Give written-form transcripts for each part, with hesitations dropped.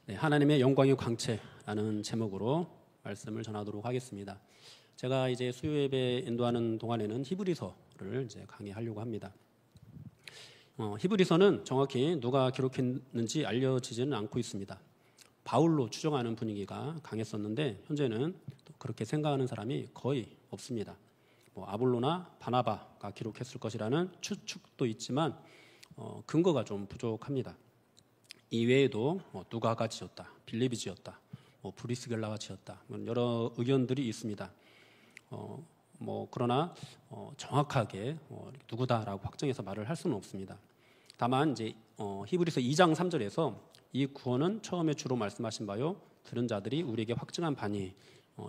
네, 하나님의 영광의 광채라는 제목으로 말씀을 전하도록 하겠습니다. 제가 이제 수요 예배 인도하는 동안에는 히브리서를 이제 강의하려고 합니다. 히브리서는 정확히 누가 기록했는지 알려지지는 않고 있습니다. 바울로 추정하는 분위기가 강했었는데 현재는 그렇게 생각하는 사람이 거의 없습니다. 아볼로나 바나바가 기록했을 것이라는 추측도 있지만 근거가 좀 부족합니다. 이외에도 누가가 지었다, 빌립이 지었다, 브리스겔라가 지었다, 여러 의견들이 있습니다. 그러나 정확하게 누구다라고 확정해서 말을 할 수는 없습니다. 다만 이제 히브리서 2장 3절에서 이 구원은 처음에 주로 말씀하신 바요 들은 자들이 우리에게 확증한 바니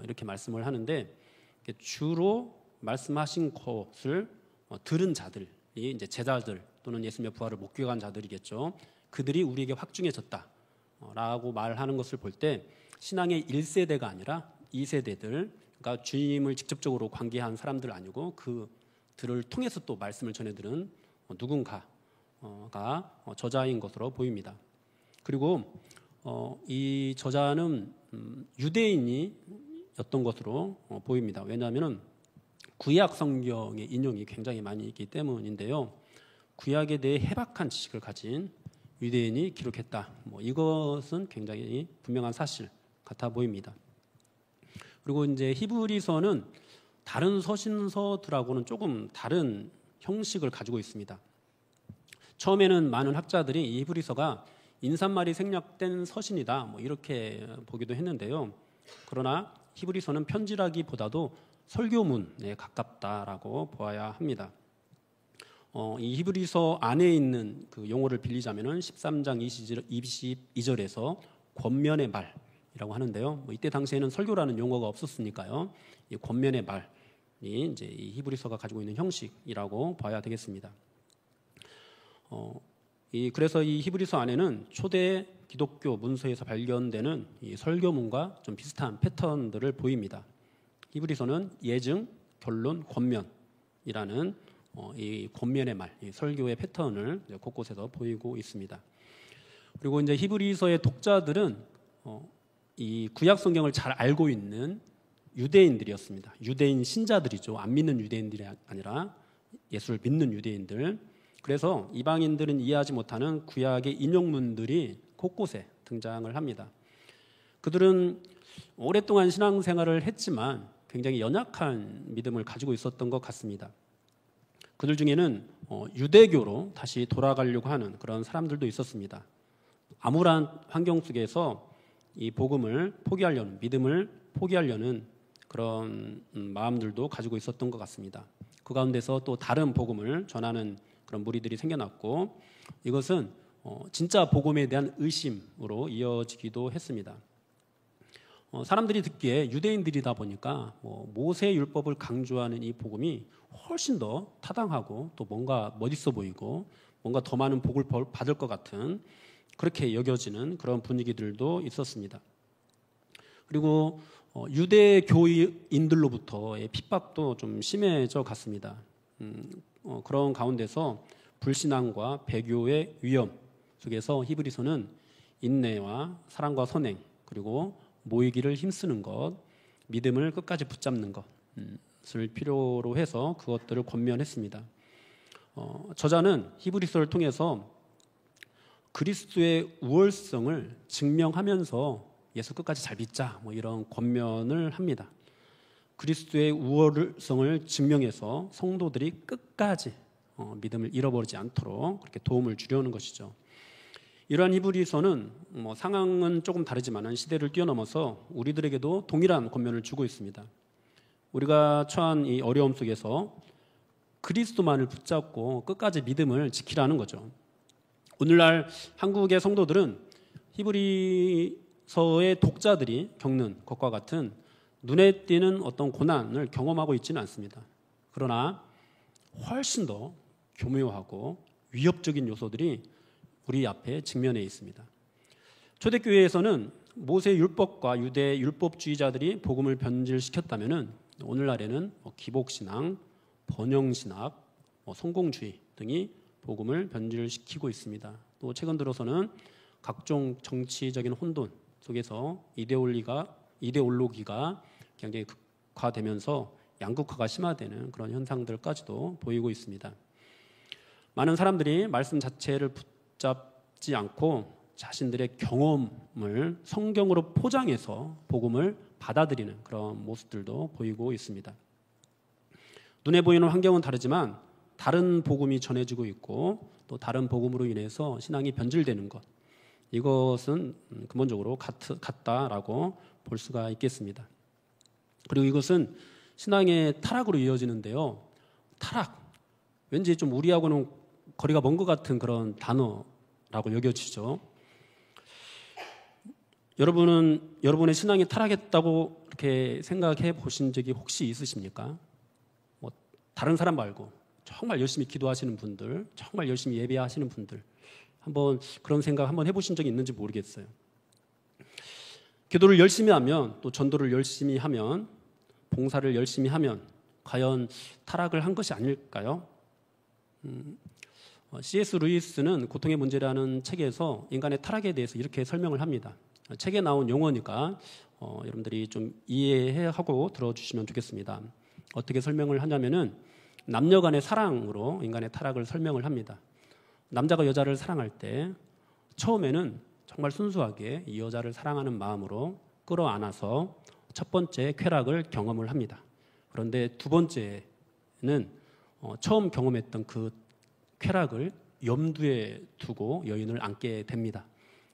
이렇게 말씀을 하는데, 주로 말씀하신 것을 들은 자들이 이제 제자들 또는 예수님의 부활을 목격한 자들이겠죠. 그들이 우리에게 확증해졌다라고 말하는 것을 볼 때 신앙의 1세대가 아니라 2세대들, 그러니까 주님을 직접적으로 관계한 사람들 아니고 그들을 통해서 또 말씀을 전해들은 누군가가 저자인 것으로 보입니다. 그리고 이 저자는 유대인이었던 것으로 보입니다. 왜냐하면 구약 성경의 인용이 굉장히 많이 있기 때문인데요. 구약에 대해 해박한 지식을 가진 유대인이 기록했다. 이것은 굉장히 분명한 사실 같아 보입니다. 그리고 이제 히브리서는 다른 서신서들하고는 조금 다른 형식을 가지고 있습니다. 처음에는 많은 학자들이 이 히브리서가 인사말이 생략된 서신이다 이렇게 보기도 했는데요. 그러나 히브리서는 편지라기보다도 설교문에 가깝다라고 보아야 합니다. 이 히브리서 안에 있는 그 용어를 빌리자면은 13장 22절에서 권면의 말이라고 하는데요. 이때 당시에는 설교라는 용어가 없었으니까요. 이 권면의 말이 이제 이 히브리서가 가지고 있는 형식이라고 봐야 되겠습니다. 그래서 이 히브리서 안에는 초대 기독교 문서에서 발견되는 이 설교문과 좀 비슷한 패턴들을 보입니다. 히브리서는 예증, 결론, 권면이라는 이 권면의 말, 이 설교의 패턴을 곳곳에서 보이고 있습니다. 그리고 이제 히브리서의 독자들은 이 구약 성경을 잘 알고 있는 유대인들이었습니다. 유대인 신자들이죠. 안 믿는 유대인들이 아니라 예수를 믿는 유대인들. 그래서 이방인들은 이해하지 못하는 구약의 인용문들이 곳곳에 등장을 합니다. 그들은 오랫동안 신앙생활을 했지만 굉장히 연약한 믿음을 가지고 있었던 것 같습니다. 그들 중에는 유대교로 다시 돌아가려고 하는 그런 사람들도 있었습니다. 암울한 환경 속에서 이 복음을 포기하려는, 믿음을 포기하려는 그런 마음들도 가지고 있었던 것 같습니다. 그 가운데서 또 다른 복음을 전하는 그런 무리들이 생겨났고, 이것은 진짜 복음에 대한 의심으로 이어지기도 했습니다. 사람들이 듣기에 유대인들이다 보니까 모세 율법을 강조하는 이 복음이 훨씬 더 타당하고 또 뭔가 멋있어 보이고 뭔가 더 많은 복을 받을 것 같은 그렇게 여겨지는 그런 분위기들도 있었습니다. 그리고 유대교인들로부터의 핍박도 좀 심해져 갔습니다. 그런 가운데서 불신앙과 배교의 위험 속에서 히브리서는 인내와 사랑과 선행, 그리고 모이기를 힘쓰는 것, 믿음을 끝까지 붙잡는 것을 필요로 해서 그것들을 권면했습니다. 저자는 히브리서를 통해서 그리스도의 우월성을 증명하면서 예수 끝까지 잘 믿자 이런 권면을 합니다. 그리스도의 우월성을 증명해서 성도들이 끝까지 믿음을 잃어버리지 않도록 그렇게 도움을 주려는 것이죠. 이러한 히브리서는 상황은 조금 다르지만 시대를 뛰어넘어서 우리들에게도 동일한 권면을 주고 있습니다. 우리가 처한 이 어려움 속에서 그리스도만을 붙잡고 끝까지 믿음을 지키라는 거죠. 오늘날 한국의 성도들은 히브리서의 독자들이 겪는 것과 같은 눈에 띄는 어떤 고난을 경험하고 있지는 않습니다. 그러나 훨씬 더 교묘하고 위협적인 요소들이 우리 앞에 직면해 있습니다. 초대교회에서는 모세 율법과 유대 율법주의자들이 복음을 변질시켰다면 오늘날에는 기복신앙, 번영신학, 성공주의 등이 복음을 변질시키고 있습니다. 또 최근 들어서는 각종 정치적인 혼돈 속에서 이데올로기가 굉장히 극화되면서 양극화가 심화되는 그런 현상들까지도 보이고 있습니다. 많은 사람들이 말씀 자체를 붙잡지 않고 자신들의 경험을 성경으로 포장해서 복음을 받아들이는 그런 모습들도 보이고 있습니다. 눈에 보이는 환경은 다르지만 다른 복음이 전해지고 있고 또 다른 복음으로 인해서 신앙이 변질되는 것, 이것은 근본적으로 같다라고 볼 수가 있겠습니다. 그리고 이것은 신앙의 타락으로 이어지는데요. 타락, 왠지 좀 우리하고는 거리가 먼 것 같은 그런 단어라고 여겨지죠. 여러분은 여러분의 신앙이 타락했다고 이렇게 생각해 보신 적이 혹시 있으십니까? 뭐 다른 사람 말고 정말 열심히 기도하시는 분들, 정말 열심히 예배하시는 분들, 한번 그런 생각 한번 해보신 적이 있는지 모르겠어요. 기도를 열심히 하면, 또 전도를 열심히 하면, 봉사를 열심히 하면 과연 타락을 한 것이 아닐까요? C.S. 루이스는 고통의 문제라는 책에서 인간의 타락에 대해서 이렇게 설명을 합니다. 책에 나온 용어니까 여러분들이 좀 이해하고 들어주시면 좋겠습니다. 어떻게 설명을 하냐면은 남녀 간의 사랑으로 인간의 타락을 설명을 합니다. 남자가 여자를 사랑할 때 처음에는 정말 순수하게 이 여자를 사랑하는 마음으로 끌어안아서 첫 번째 쾌락을 경험을 합니다. 그런데 두 번째는 처음 경험했던 그 쾌락을 염두에 두고 여인을 안게 됩니다.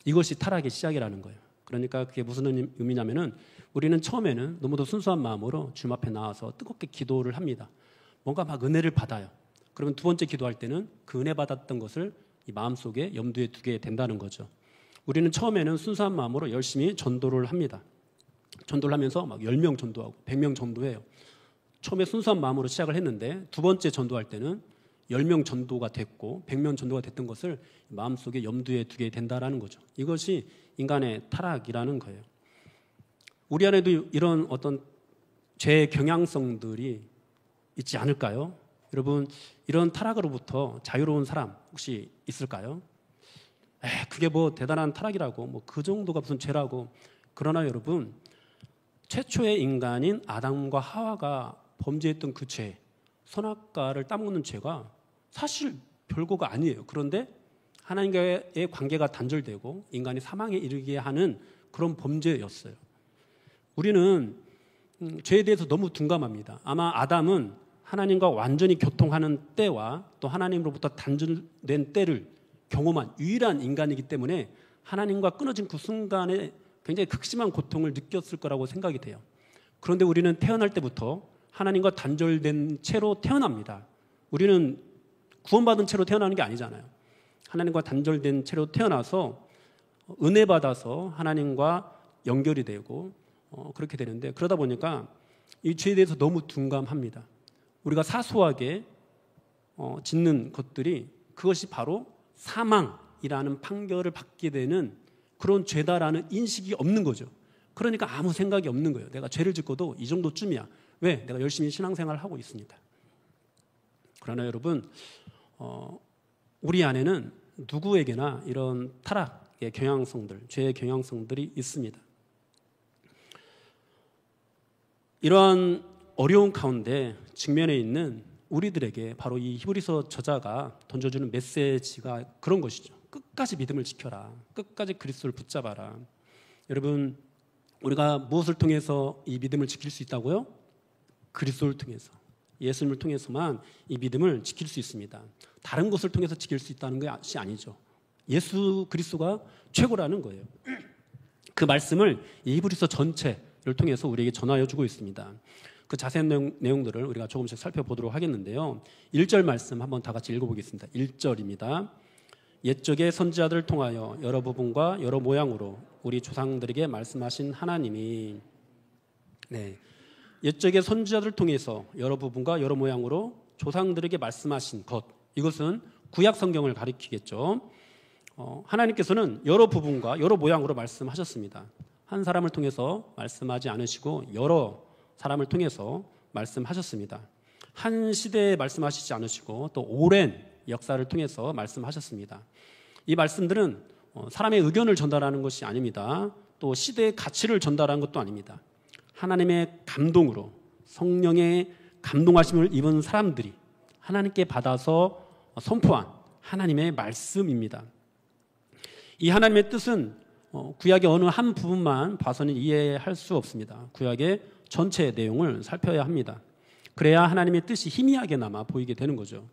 이것이 타락의 시작이라는 거예요. 그러니까 그게 무슨 의미냐면은 우리는 처음에는 너무도 순수한 마음으로 주님 앞에 나와서 뜨겁게 기도를 합니다. 뭔가 막 은혜를 받아요. 그러면 두 번째 기도할 때는 그 은혜 받았던 것을 이 마음속에 염두에 두게 된다는 거죠. 우리는 처음에는 순수한 마음으로 열심히 전도를 합니다. 전도를 하면서 막 10명 전도하고 100명 전도해요. 처음에 순수한 마음으로 시작을 했는데 두 번째 전도할 때는 10명 전도가 됐고 100명 전도가 됐던 것을 마음속에 염두에 두게 된다라는 거죠. 이것이 인간의 타락이라는 거예요. 우리 안에도 이런 어떤 죄의 경향성들이 있지 않을까요? 여러분, 이런 타락으로부터 자유로운 사람 혹시 있을까요? 그게 뭐 대단한 타락이라고, 뭐 그 정도가 무슨 죄라고. 그러나 여러분, 최초의 인간인 아담과 하와가 범죄했던 그 죄, 선악과를 따먹는 죄가 사실 별거가 아니에요. 그런데 하나님과의 관계가 단절되고 인간이 사망에 이르게 하는 그런 범죄였어요. 우리는 죄에 대해서 너무 둔감합니다. 아마 아담은 하나님과 완전히 교통하는 때와 또 하나님으로부터 단절된 때를 경험한 유일한 인간이기 때문에 하나님과 끊어진 그 순간에 굉장히 극심한 고통을 느꼈을 거라고 생각이 돼요. 그런데 우리는 태어날 때부터 하나님과 단절된 채로 태어납니다. 우리는 구원받은 채로 태어나는 게 아니잖아요. 하나님과 단절된 채로 태어나서 은혜 받아서 하나님과 연결이 되고 그렇게 되는데, 그러다 보니까 이 죄에 대해서 너무 둔감합니다. 우리가 사소하게 짓는 것들이 그것이 바로 사망이라는 판결을 받게 되는 그런 죄다라는 인식이 없는 거죠. 그러니까 아무 생각이 없는 거예요. 내가 죄를 짓고도 이 정도쯤이야. 왜? 내가 열심히 신앙생활을 하고 있으니까. 그러나 여러분, 우리 안에는 누구에게나 이런 타락의 경향성들, 죄의 경향성들이 있습니다. 이러한 어려운 가운데 직면해 있는 우리들에게 바로 이 히브리서 저자가 던져주는 메시지가 그런 것이죠. 끝까지 믿음을 지켜라. 끝까지 그리스도를 붙잡아라. 여러분, 우리가 무엇을 통해서 이 믿음을 지킬 수 있다고요? 그리스도를 통해서, 예수님을 통해서만 이 믿음을 지킬 수 있습니다. 다른 것을 통해서 지킬 수 있다는 것이 아니죠. 예수 그리스도가 최고라는 거예요. 그 말씀을 이 히브리서 전체를 통해서 우리에게 전하여 주고 있습니다. 그 자세한 내용들을 우리가 조금씩 살펴보도록 하겠는데요. 1절 말씀 한번 다 같이 읽어보겠습니다. 1절입니다. 옛적의 선지자들을 통하여 여러 부분과 여러 모양으로 우리 조상들에게 말씀하신 하나님이, 옛적의 선지자들을 통해서 여러 부분과 여러 모양으로 조상들에게 말씀하신 것, 이것은 구약 성경을 가리키겠죠. 하나님께서는 여러 부분과 여러 모양으로 말씀하셨습니다. 한 사람을 통해서 말씀하지 않으시고 여러 사람을 통해서 말씀하셨습니다. 한 시대에 말씀하시지 않으시고 또 오랜 역사를 통해서 말씀하셨습니다. 이 말씀들은 사람의 의견을 전달하는 것이 아닙니다. 또 시대의 가치를 전달하는 것도 아닙니다. 하나님의 감동으로 성령의 감동하심을 입은 사람들이 하나님께 받아서 선포한 하나님의 말씀입니다. 이 하나님의 뜻은 구약의 어느 한 부분만 봐서는 이해할 수 없습니다. 구약의 전체 내용을 살펴야 합니다. 그래야 하나님의 뜻이 희미하게나마 보이게 되는 거죠.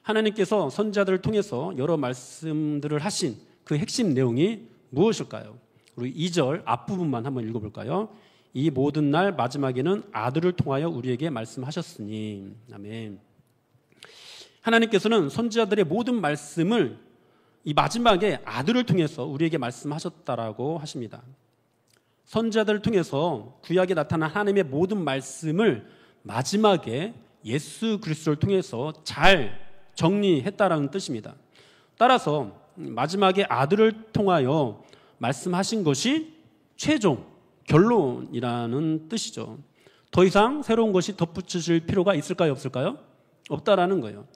하나님께서 선지자들을 통해서 여러 말씀들을 하신 그 핵심 내용이 무엇일까요? 우리 2절 앞부분만 한번 읽어볼까요? 이 모든 날 마지막에는 아들을 통하여 우리에게 말씀하셨으니. 아멘. 하나님께서는 선지자들의 모든 말씀을 이 마지막에 아들을 통해서 우리에게 말씀하셨다라고 하십니다. 선지자들을 통해서 구약에 나타난 하나님의 모든 말씀을 마지막에 예수 그리스도를 통해서 잘 정리했다라는 뜻입니다. 따라서 마지막에 아들을 통하여 말씀하신 것이 최종 결론이라는 뜻이죠. 더 이상 새로운 것이 덧붙여질 필요가 있을까요? 없을까요? 없다라는 거예요.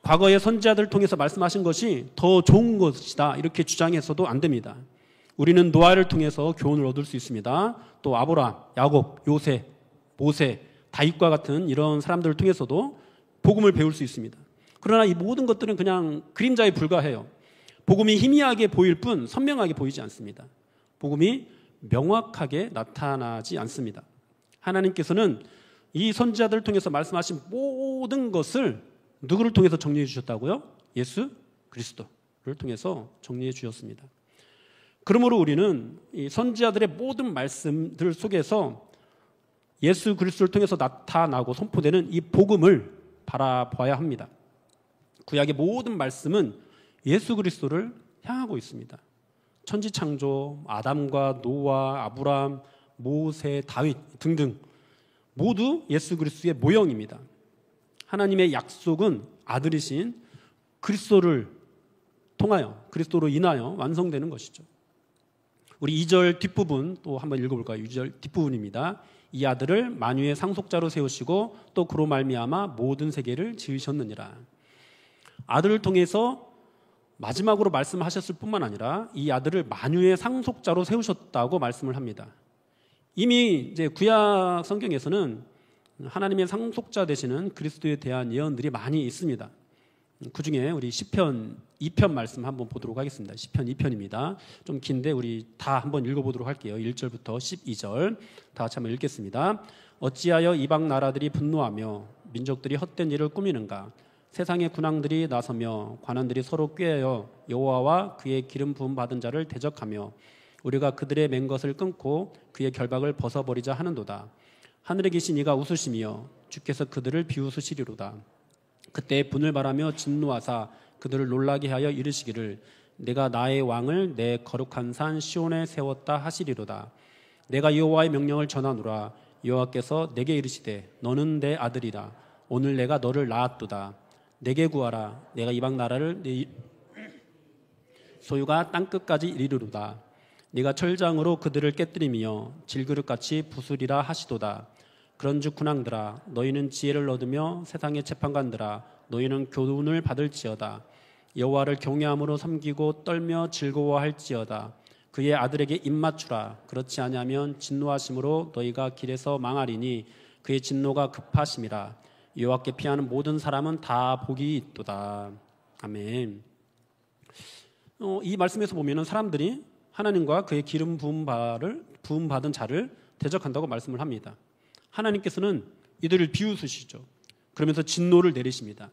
과거의 선지자들을 통해서 말씀하신 것이 더 좋은 것이다 이렇게 주장해서도 안 됩니다. 우리는 노아를 통해서 교훈을 얻을 수 있습니다. 또 아브라함, 야곱, 요셉, 모세, 다윗과 같은 이런 사람들을 통해서도 복음을 배울 수 있습니다. 그러나 이 모든 것들은 그냥 그림자에 불과해요. 복음이 희미하게 보일 뿐 선명하게 보이지 않습니다. 복음이 명확하게 나타나지 않습니다. 하나님께서는 이 선지자들을 통해서 말씀하신 모든 것을 누구를 통해서 정리해 주셨다고요? 예수 그리스도를 통해서 정리해 주셨습니다. 그러므로 우리는 이 선지자들의 모든 말씀들 속에서 예수 그리스도를 통해서 나타나고 선포되는 이 복음을 바라봐야 합니다. 구약의 모든 말씀은 예수 그리스도를 향하고 있습니다. 천지창조, 아담과 노아, 아브라함, 모세, 다윗 등등 모두 예수 그리스도의 모형입니다. 하나님의 약속은 아들이신 그리스도를 통하여 그리스도로 인하여 완성되는 것이죠. 우리 2절 뒷부분 또 한번 읽어볼까요? 2절 뒷부분입니다. 이 아들을 만유의 상속자로 세우시고 또 그로 말미암아 모든 세계를 지으셨느니라. 아들을 통해서 마지막으로 말씀하셨을 뿐만 아니라 이 아들을 만유의 상속자로 세우셨다고 말씀을 합니다. 이미 이제 구약 성경에서는 하나님의 상속자 되시는 그리스도에 대한 예언들이 많이 있습니다. 그 중에 우리 시편 2편 말씀 한번 보도록 하겠습니다. 시편 2편입니다. 좀 긴데 우리 다 한번 읽어보도록 할게요. 1절부터 12절 다 같이 한번 읽겠습니다. 어찌하여 이방 나라들이 분노하며 민족들이 헛된 일을 꾸미는가? 세상의 군왕들이 나서며 관원들이 서로 꾀하여 여호와와 그의 기름 부음 받은 자를 대적하며 우리가 그들의 맨 것을 끊고 그의 결박을 벗어버리자 하는도다. 하늘에 계신 이가 웃으시며 주께서 그들을 비웃으시리로다. 그때 분을 바라며 진노하사 그들을 놀라게 하여 이르시기를 내가 나의 왕을 내 거룩한 산 시온에 세웠다 하시리로다. 내가 여호와의 명령을 전하노라. 여호와께서 내게 이르시되 너는 내 아들이라. 오늘 내가 너를 낳았도다. 내게 구하라. 내가 이방 나라를 네 소유가 땅끝까지 이르리로다. 네가 철장으로 그들을 깨뜨리며 질그릇같이 부수리라 하시도다. 그런즉 군왕들아 너희는 지혜를 얻으며 세상의 재판관들아 너희는 교훈을 받을지어다. 여호와를 경외함으로 섬기고 떨며 즐거워할지어다. 그의 아들에게 입맞추라. 그렇지 아니하면 진노하심으로 너희가 길에서 망하리니 그의 진노가 급하심이라. 여호와께 피하는 모든 사람은 다 복이 있도다. 아멘. 이 말씀에서 보면은 사람들이 하나님과 그의 기름 부음 받은 자를 대적한다고 말씀을 합니다. 하나님께서는 이들을 비웃으시죠. 그러면서 진노를 내리십니다.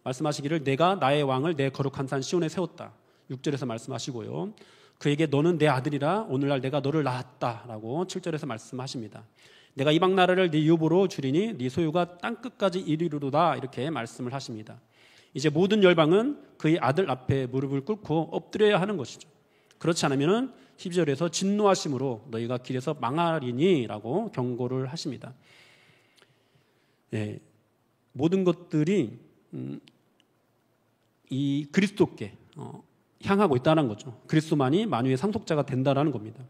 말씀하시기를 내가 나의 왕을 내 거룩한 산 시온에 세웠다. 6절에서 말씀하시고요. 그에게 너는 내 아들이라 오늘날 내가 너를 낳았다라고 7절에서 말씀하십니다. 내가 이방 나라를 네 유보로 주리니 네 소유가 땅끝까지 이르리로다 이렇게 말씀을 하십니다. 이제 모든 열방은 그의 아들 앞에 무릎을 꿇고 엎드려야 하는 것이죠. 그렇지 않으면 12절에서 진노하심으로 너희가 길에서 망하리니라고 경고를 하십니다. 예, 모든 것들이 이 그리스도께 향하고 있다는 거죠. 그리스도만이 만유의 상속자가 된다라는 겁니다.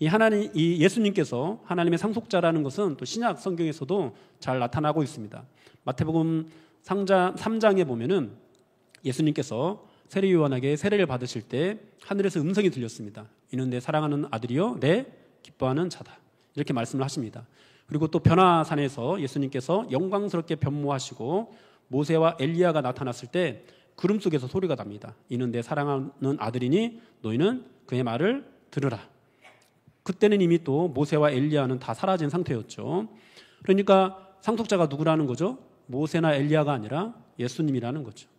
이 예수님께서 하나님의 상속자라는 것은 또 신약 성경에서도 잘 나타나고 있습니다. 마태복음 3장에 보면은 예수님께서 세례 요한에게 세례를 받으실 때 하늘에서 음성이 들렸습니다. 이는 내 사랑하는 아들이요 내 기뻐하는 자다. 이렇게 말씀을 하십니다. 그리고 또 변화산에서 예수님께서 영광스럽게 변모하시고 모세와 엘리야가 나타났을 때 구름 속에서 소리가 납니다. 이는 내 사랑하는 아들이니 너희는 그의 말을 들으라. 그때는 이미 또 모세와 엘리야는 다 사라진 상태였죠. 그러니까 상속자가 누구라는 거죠? 모세나 엘리야가 아니라 예수님이라는 거죠.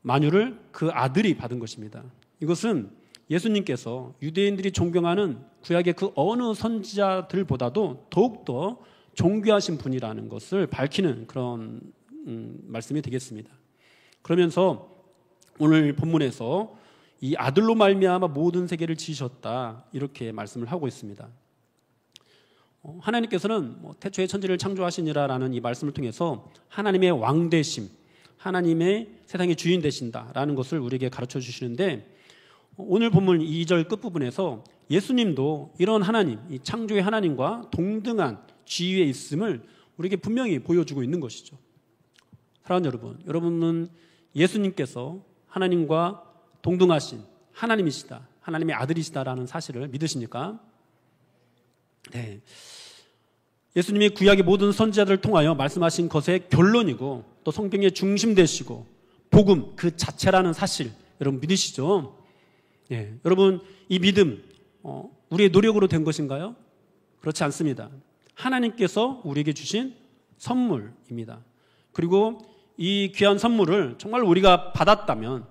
만유를 그 아들이 받은 것입니다. 이것은 예수님께서 유대인들이 존경하는 구약의 그 어느 선지자들보다도 더욱더 존귀하신 분이라는 것을 밝히는 그런 말씀이 되겠습니다. 그러면서 오늘 본문에서 이 아들로 말미암아 모든 세계를 지으셨다 이렇게 말씀을 하고 있습니다. 하나님께서는 태초에 천지를 창조하시니라라는 이 말씀을 통해서 하나님의 왕되심, 하나님의 세상의 주인 되신다라는 것을 우리에게 가르쳐 주시는데, 오늘 본문 2절 끝부분에서 예수님도 이런 하나님, 이 창조의 하나님과 동등한 지위에 있음을 우리에게 분명히 보여주고 있는 것이죠. 사랑하는 여러분, 여러분은 예수님께서 하나님과 동등하신 하나님이시다, 하나님의 아들이시다라는 사실을 믿으십니까? 네. 예수님이 구약의 모든 선지자들을 통하여 말씀하신 것의 결론이고 또 성경의 중심 되시고 복음 그 자체라는 사실, 여러분 믿으시죠? 네. 여러분, 이 믿음 우리의 노력으로 된 것인가요? 그렇지 않습니다. 하나님께서 우리에게 주신 선물입니다. 그리고 이 귀한 선물을 정말 우리가 받았다면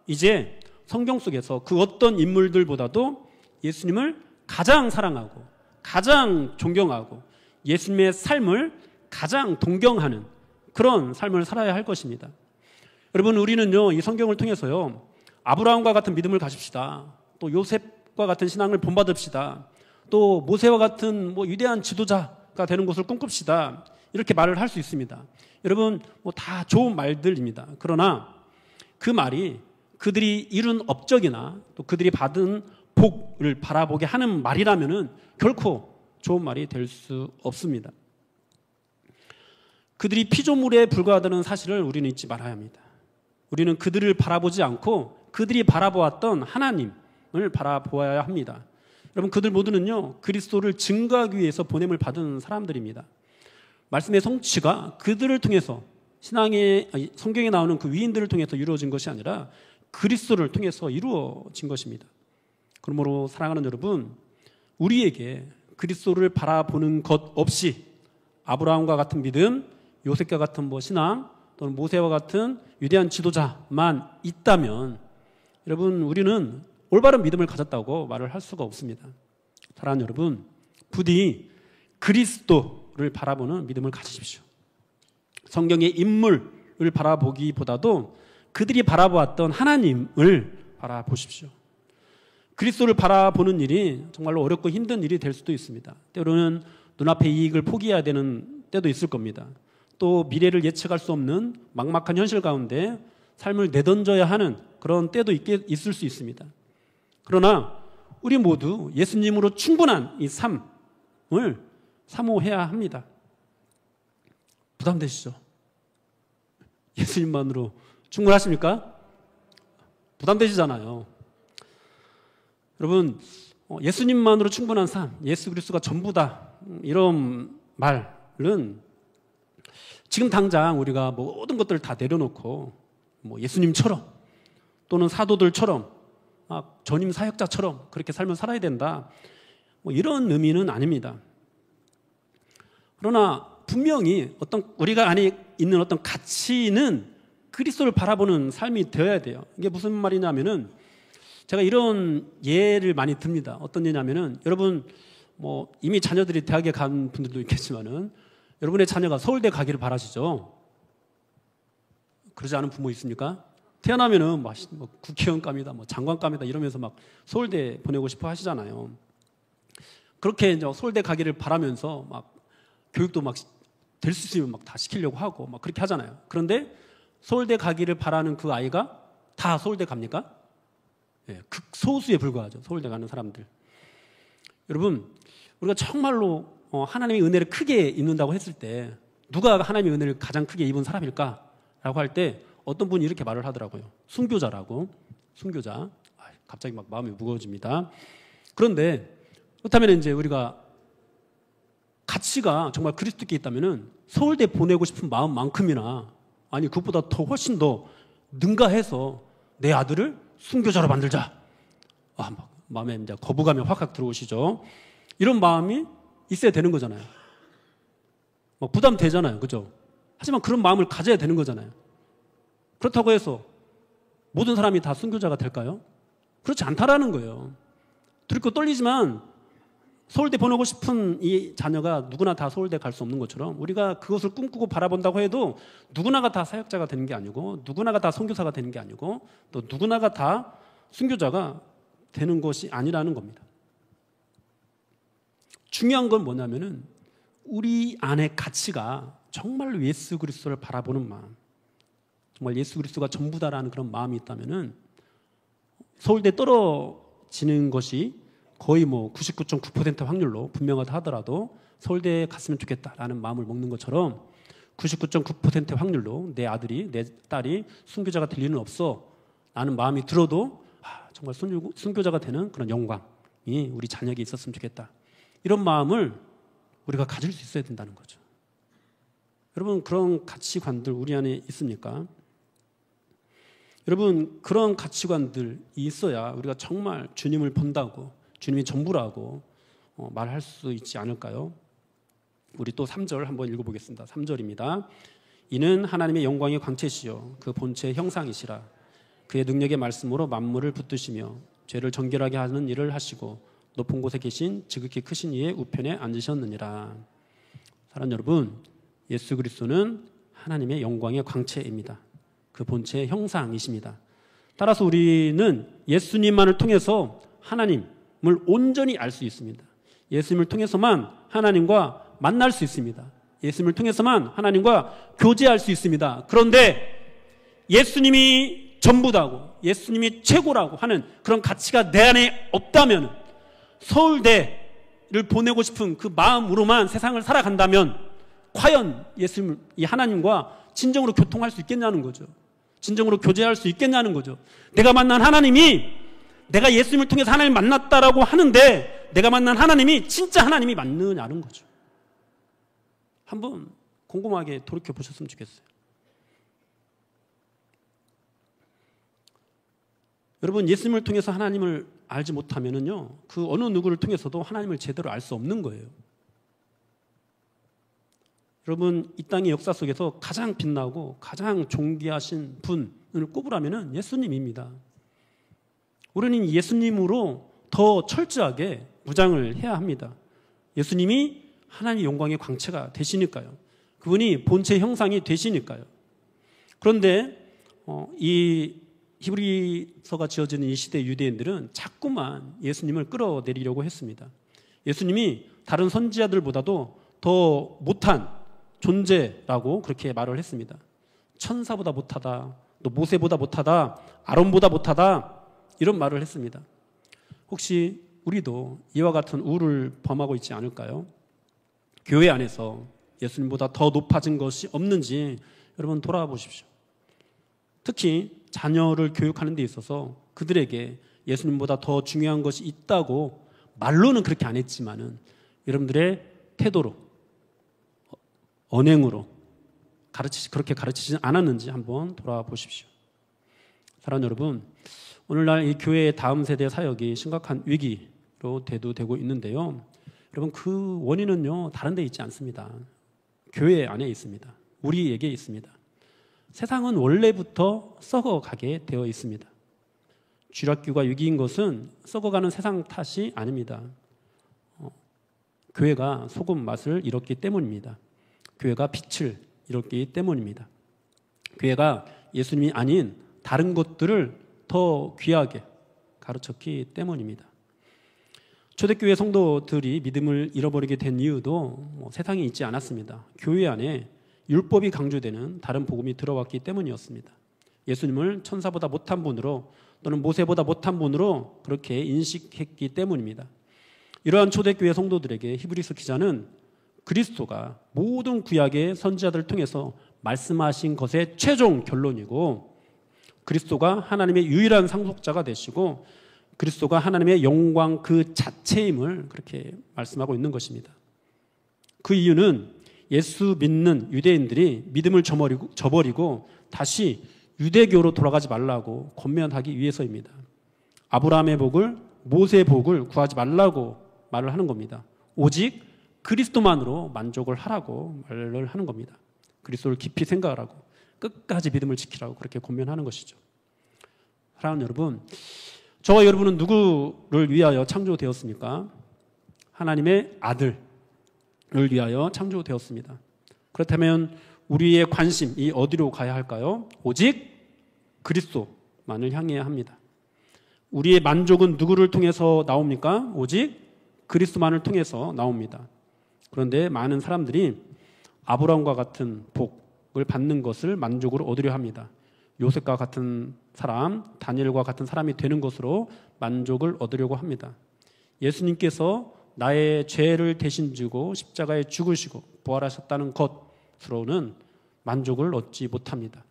이제 성경 속에서 그 어떤 인물들보다도 예수님을 가장 사랑하고 가장 존경하고 예수님의 삶을 가장 동경하는 그런 삶을 살아야 할 것입니다. 여러분, 우리는요, 이 성경을 통해서요, 아브라함과 같은 믿음을 가집시다. 또 요셉과 같은 신앙을 본받읍시다. 또 모세와 같은 위대한 지도자가 되는 것을 꿈꿉시다. 이렇게 말을 할 수 있습니다. 여러분, 다 좋은 말들입니다. 그러나 그 말이 그들이 이룬 업적이나 또 그들이 받은 복을 바라보게 하는 말이라면은 결코 좋은 말이 될 수 없습니다. 그들이 피조물에 불과하다는 사실을 우리는 잊지 말아야 합니다. 우리는 그들을 바라보지 않고 그들이 바라보았던 하나님을 바라보아야 합니다. 여러분, 그들 모두는요, 그리스도를 증거하기 위해서 보냄을 받은 사람들입니다. 말씀의 성취가 그들을 통해서 성경에 나오는 그 위인들을 통해서 이루어진 것이 아니라 그리스도를 통해서 이루어진 것입니다. 그러므로 사랑하는 여러분, 우리에게 그리스도를 바라보는 것 없이 아브라함과 같은 믿음, 요셉과 같은 신앙, 또는 모세와 같은 위대한 지도자만 있다면 여러분, 우리는 올바른 믿음을 가졌다고 말을 할 수가 없습니다. 사랑하는 여러분, 부디 그리스도를 바라보는 믿음을 가지십시오. 성경의 인물을 바라보기보다도 그들이 바라보았던 하나님을 바라보십시오. 그리스도를 바라보는 일이 정말로 어렵고 힘든 일이 될 수도 있습니다. 때로는 눈앞의 이익을 포기해야 되는 때도 있을 겁니다. 또 미래를 예측할 수 없는 막막한 현실 가운데 삶을 내던져야 하는 그런 때도 있을 수 있습니다. 그러나 우리 모두 예수님으로 충분한 이 삶을 사모해야 합니다. 부담되시죠? 예수님만으로 충분하십니까? 부담되시잖아요. 여러분, 예수님만으로 충분한 삶, 예수 그리스도가 전부다, 이런 말은 지금 당장 우리가 모든 것들을 다 내려놓고 예수님처럼 또는 사도들처럼 전임 사역자처럼 그렇게 삶을 살아야 된다, 이런 의미는 아닙니다. 그러나 분명히 우리가 안에 있는 어떤 가치는 그리스도를 바라보는 삶이 되어야 돼요. 이게 무슨 말이냐면은, 제가 이런 예를 많이 듭니다. 어떤 예냐면은, 여러분 이미 자녀들이 대학에 간 분들도 있겠지만은 여러분의 자녀가 서울대 가기를 바라시죠? 그러지 않은 부모 있습니까? 태어나면은 국회의원감이다, 장관감이다 이러면서 막 서울대 보내고 싶어 하시잖아요. 그렇게 이제 서울대 가기를 바라면서 막 교육도 막 될 수 있으면 막 다 시키려고 하고 막 그렇게 하잖아요. 그런데 서울대 가기를 바라는 그 아이가 다 서울대 갑니까? 네, 극소수에 불과하죠. 서울대 가는 사람들. 여러분, 우리가 정말로 하나님의 은혜를 크게 입는다고 했을 때 누가 하나님의 은혜를 가장 크게 입은 사람일까라고 할 때 어떤 분이 이렇게 말을 하더라고요. 순교자라고. 순교자. 갑자기 막 마음이 무거워집니다. 그런데 그렇다면 이제 우리가 가치가 정말 그리스도께 있다면은 서울대 보내고 싶은 마음만큼이나 아니 그것보다 더 훨씬 더 능가해서 내 아들을 순교자로 만들자. 막 마음에 이제 거부감이 확 들어오시죠. 이런 마음이 있어야 되는 거잖아요. 막 부담되잖아요. 그죠? 하지만 그런 마음을 가져야 되는 거잖아요. 그렇다고 해서 모든 사람이 다 순교자가 될까요? 그렇지 않다라는 거예요. 두렵고 떨리지만 서울대 보내고 싶은 이 자녀가 누구나 다 서울대 갈 수 없는 것처럼 우리가 그것을 꿈꾸고 바라본다고 해도 누구나가 다 사역자가 되는 게 아니고 누구나가 다 선교사가 되는 게 아니고 또 누구나가 다 순교자가 되는 것이 아니라는 겁니다. 중요한 건 뭐냐면은 우리 안의 가치가 정말 예수 그리스도를 바라보는 마음, 정말 예수 그리스도가 전부다라는 그런 마음이 있다면은 서울대 떨어지는 것이 거의 99.9% 확률로 분명하다 하더라도 서울대에 갔으면 좋겠다라는 마음을 먹는 것처럼 99.9% 확률로 내 아들이, 내 딸이 순교자가 될 리는 없어 라는 마음이 들어도 정말 순교자가 되는 그런 영광이 우리 자녀에게 있었으면 좋겠다. 이런 마음을 우리가 가질 수 있어야 된다는 거죠. 여러분, 그런 가치관들 우리 안에 있습니까? 여러분, 그런 가치관들이 있어야 우리가 정말 주님을 본다고, 주님이 전부라고 말할 수 있지 않을까요? 우리 또 3절 한번 읽어보겠습니다. 3절입니다. 이는 하나님의 영광의 광채시요 그 본체의 형상이시라. 그의 능력의 말씀으로 만물을 붙드시며 죄를 정결하게 하는 일을 하시고 높은 곳에 계신 지극히 크신 이의 우편에 앉으셨느니라. 사랑하는 여러분, 예수 그리스도는 하나님의 영광의 광채입니다. 그 본체의 형상이십니다. 따라서 우리는 예수님만을 통해서 하나님을 온전히 알 수 있습니다. 예수님을 통해서만 하나님과 만날 수 있습니다. 예수님을 통해서만 하나님과 교제할 수 있습니다. 그런데 예수님이 전부다고, 예수님이 최고라고 하는 그런 가치가 내 안에 없다면, 서울대를 보내고 싶은 그 마음으로만 세상을 살아간다면 과연 예수님, 이 하나님과 진정으로 교통할 수 있겠냐는 거죠. 진정으로 교제할 수 있겠냐는 거죠. 내가 만난 하나님이, 내가 예수님을 통해서 하나님을 만났다라고 하는데 내가 만난 하나님이 진짜 하나님이 맞느냐는 거죠. 한번 곰곰하게 돌이켜 보셨으면 좋겠어요. 여러분, 예수님을 통해서 하나님을 알지 못하면은요, 그 어느 누구를 통해서도 하나님을 제대로 알 수 없는 거예요. 여러분, 이 땅의 역사 속에서 가장 빛나고 가장 존귀하신 분을 꼽으라면은 예수님입니다. 우리는 예수님으로 더 철저하게 무장을 해야 합니다. 예수님이 하나님의 영광의 광채가 되시니까요. 그분이 본체 형상이 되시니까요. 그런데 이 히브리서가 지어지는 이 시대 유대인들은 자꾸만 예수님을 끌어내리려고 했습니다. 예수님이 다른 선지자들보다도 더 못한 존재라고 그렇게 말을 했습니다. 천사보다 못하다, 또 모세보다 못하다, 아론보다 못하다, 이런 말을 했습니다. 혹시 우리도 이와 같은 우를 범하고 있지 않을까요? 교회 안에서 예수님보다 더 높아진 것이 없는지 여러분 돌아보십시오. 특히 자녀를 교육하는 데 있어서 그들에게 예수님보다 더 중요한 것이 있다고 말로는 그렇게 안 했지만은 여러분들의 태도로, 언행으로 그렇게 가르치지 않았는지 한번 돌아보십시오. 사랑하는 여러분, 오늘날 이 교회의 다음 세대 사역이 심각한 위기로 대두되고 있는데요. 여러분, 그 원인은요, 다른 데 있지 않습니다. 교회 안에 있습니다. 우리에게 있습니다. 세상은 원래부터 썩어가게 되어 있습니다. 쥐락규가 위기인 것은 썩어가는 세상 탓이 아닙니다. 교회가 소금 맛을 잃었기 때문입니다. 교회가 빛을 잃었기 때문입니다. 교회가 예수님이 아닌 다른 것들을 더 귀하게 가르쳤기 때문입니다. 초대교회 성도들이 믿음을 잃어버리게 된 이유도 세상에 있지 않았습니다. 교회 안에 율법이 강조되는 다른 복음이 들어왔기 때문이었습니다. 예수님을 천사보다 못한 분으로 또는 모세보다 못한 분으로 그렇게 인식했기 때문입니다. 이러한 초대교회 성도들에게 히브리서 기자는 그리스도가 모든 구약의 선지자들을 통해서 말씀하신 것의 최종 결론이고 그리스도가 하나님의 유일한 상속자가 되시고 그리스도가 하나님의 영광 그 자체임을 그렇게 말씀하고 있는 것입니다. 그 이유는 예수 믿는 유대인들이 믿음을 저버리고 다시 유대교로 돌아가지 말라고 권면하기 위해서입니다. 아브라함의 복을, 모세의 복을 구하지 말라고 말을 하는 겁니다. 오직 그리스도만으로 만족을 하라고 말을 하는 겁니다. 그리스도를 깊이 생각을 하고 끝까지 믿음을 지키라고 그렇게 권면하는 것이죠. 사랑하는 여러분, 저와 여러분은 누구를 위하여 창조되었습니까? 하나님의 아들을 위하여 창조되었습니다. 그렇다면 우리의 관심이 어디로 가야 할까요? 오직 그리스도만을 향해야 합니다. 우리의 만족은 누구를 통해서 나옵니까? 오직 그리스도만을 통해서 나옵니다. 그런데 많은 사람들이 아브라함과 같은 복을 받는 것을 만족으로 얻으려 합니다. 요셉과 같은 사람, 다니엘과 같은 사람이 되는 것으로 만족을 얻으려고 합니다. 예수님께서 나의 죄를 대신 지고 십자가에 죽으시고 부활하셨다는 것으로는 만족을 얻지 못합니다.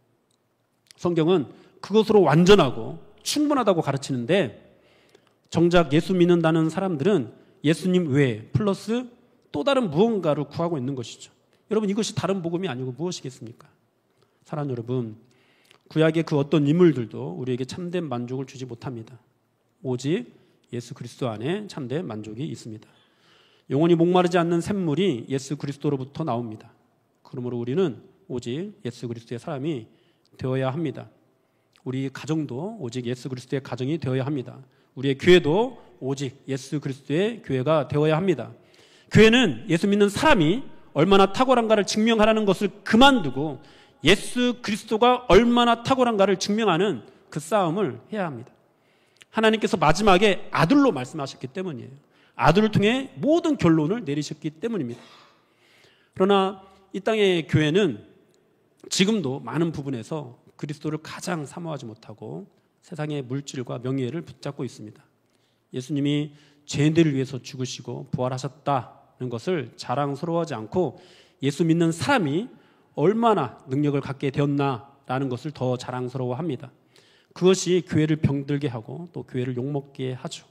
성경은 그것으로 완전하고 충분하다고 가르치는데 정작 예수 믿는다는 사람들은 예수님 외에 플러스 또 다른 무언가를 구하고 있는 것이죠. 여러분, 이것이 다른 복음이 아니고 무엇이겠습니까? 사랑하는 여러분, 구약의 그 어떤 인물들도 우리에게 참된 만족을 주지 못합니다. 오직 예수 그리스도 안에 참된 만족이 있습니다. 영원히 목마르지 않는 샘물이 예수 그리스도로부터 나옵니다. 그러므로 우리는 오직 예수 그리스도의 사람이 되어야 합니다. 우리 가정도 오직 예수 그리스도의 가정이 되어야 합니다. 우리의 교회도 오직 예수 그리스도의 교회가 되어야 합니다. 교회는 예수 믿는 사람이 얼마나 탁월한가를 증명하라는 것을 그만두고 예수 그리스도가 얼마나 탁월한가를 증명하는 그 싸움을 해야 합니다. 하나님께서 마지막에 아들로 말씀하셨기 때문이에요. 아들을 통해 모든 결론을 내리셨기 때문입니다. 그러나 이 땅의 교회는 지금도 많은 부분에서 그리스도를 가장 사모하지 못하고 세상의 물질과 명예를 붙잡고 있습니다. 예수님이 죄인들을 위해서 죽으시고 부활하셨다는 것을 자랑스러워하지 않고 예수 믿는 사람이 얼마나 능력을 갖게 되었나라는 것을 더 자랑스러워합니다. 그것이 교회를 병들게 하고 또 교회를 욕먹게 하죠.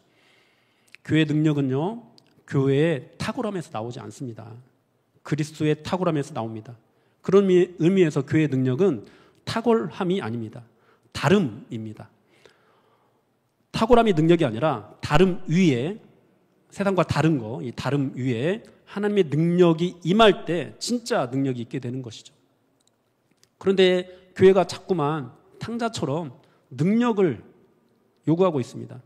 교회의 능력은요, 교회의 탁월함에서 나오지 않습니다. 그리스도의 탁월함에서 나옵니다. 그런 의미에서 교회의 능력은 탁월함이 아닙니다. 다름입니다. 탁월함이 능력이 아니라 다름 위에, 세상과 다른 거, 이 다름 위에 하나님의 능력이 임할 때 진짜 능력이 있게 되는 것이죠. 그런데 교회가 자꾸만 탕자처럼 능력을 요구하고 있습니다.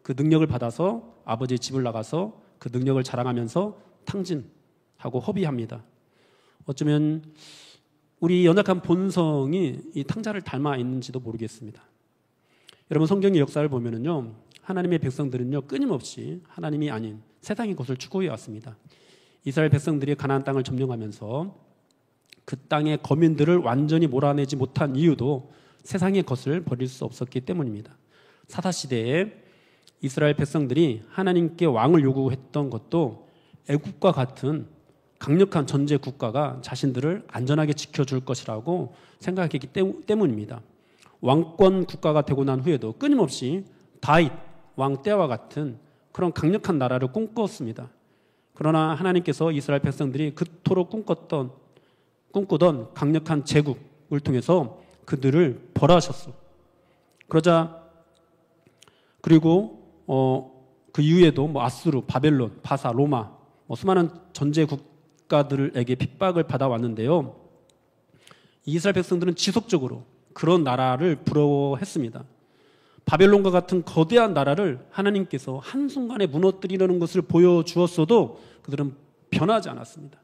그 능력을 받아서 아버지의 집을 나가서 그 능력을 자랑하면서 탕진하고 허비합니다. 어쩌면 우리 연약한 본성이 이 탕자를 닮아 있는지도 모르겠습니다. 여러분, 성경의 역사를 보면은요, 하나님의 백성들은요, 끊임없이 하나님이 아닌 세상의 것을 추구해 왔습니다. 이스라엘 백성들이 가나안 땅을 점령하면서 그 땅의 거민들을 완전히 몰아내지 못한 이유도 세상의 것을 버릴 수 없었기 때문입니다. 사사시대에 이스라엘 백성들이 하나님께 왕을 요구했던 것도 애국과 같은 강력한 전제 국가가 자신들을 안전하게 지켜줄 것이라고 생각했기 때문입니다. 왕권 국가가 되고 난 후에도 끊임없이 다윗 왕 때와 같은 그런 강력한 나라를 꿈꿨습니다. 그러나 하나님께서 이스라엘 백성들이 그토록 꿈꾸던 강력한 제국을 통해서 그들을 벌하셨어. 그러자 그리고 그 이후에도 아수르, 바벨론, 바사, 로마 수많은 전제 국가들에게 핍박을 받아왔는데요. 이스라엘 백성들은 지속적으로 그런 나라를 부러워했습니다. 바벨론과 같은 거대한 나라를 하나님께서 한순간에 무너뜨리려는 것을 보여주었어도 그들은 변하지 않았습니다.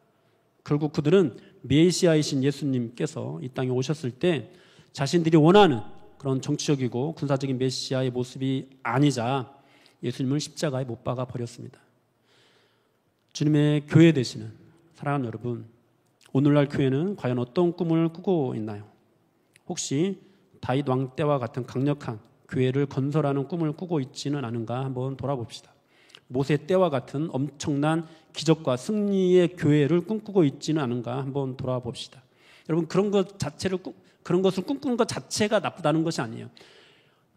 결국 그들은 메시아이신 예수님께서 이 땅에 오셨을 때 자신들이 원하는 그런 정치적이고 군사적인 메시아의 모습이 아니자 예수님을 십자가에 못 박아 버렸습니다. 주님의 교회 되시는 사랑하는 여러분, 오늘날 교회는 과연 어떤 꿈을 꾸고 있나요? 혹시 다윗 왕 때와 같은 강력한 교회를 건설하는 꿈을 꾸고 있지는 않은가 한번 돌아봅시다. 모세 때와 같은 엄청난 기적과 승리의 교회를 꿈꾸고 있지는 않은가 한번 돌아봅시다. 여러분 그런 것을 꿈꾸는 것 자체가 나쁘다는 것이 아니에요.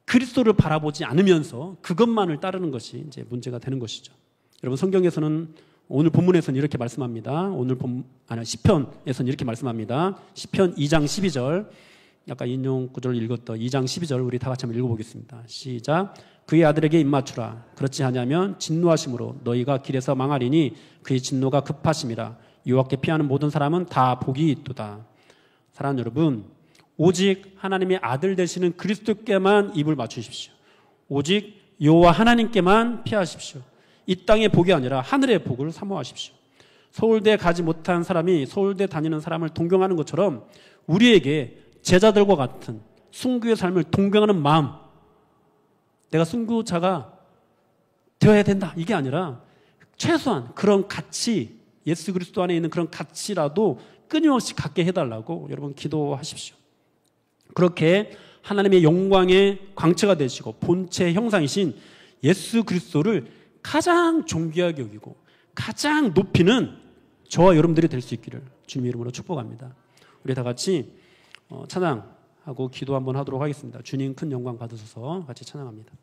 그리스도를 바라보지 않으면서 그것만을 따르는 것이 이제 문제가 되는 것이죠. 여러분 성경에서는 오늘 본문에서는 이렇게 말씀합니다. 시편에서는 이렇게 말씀합니다. 시편 2장 12절, 아까 인용 구절을 읽었던 2장 12절 우리 다 같이 한번 읽어보겠습니다. 시작. 그의 아들에게 입맞추라. 그렇지 않으면 진노하심으로 너희가 길에서 망하리니 그의 진노가 급하심이라. 여호와께 피하는 모든 사람은 다 복이 있도다. 사랑하는 여러분, 오직 하나님의 아들 되시는 그리스도께만 입을 맞추십시오. 오직 여호와 하나님께만 피하십시오. 이 땅의 복이 아니라 하늘의 복을 사모하십시오. 서울대 가지 못한 사람이 서울대 다니는 사람을 동경하는 것처럼 우리에게 제자들과 같은 순교의 삶을 동경하는 마음, 내가 순교자가 되어야 된다, 이게 아니라 최소한 그런 가치, 예수 그리스도 안에 있는 그런 가치라도 끊임없이 갖게 해달라고 여러분 기도하십시오. 그렇게 하나님의 영광의 광채가 되시고 본체 형상이신 예수 그리스도를 가장 존귀하게 여기고 가장 높이는 저와 여러분들이 될 수 있기를 주님의 이름으로 축복합니다. 우리 다 같이 찬양하고 기도 한번 하도록 하겠습니다. 주님 큰 영광 받으셔서 같이 찬양합니다.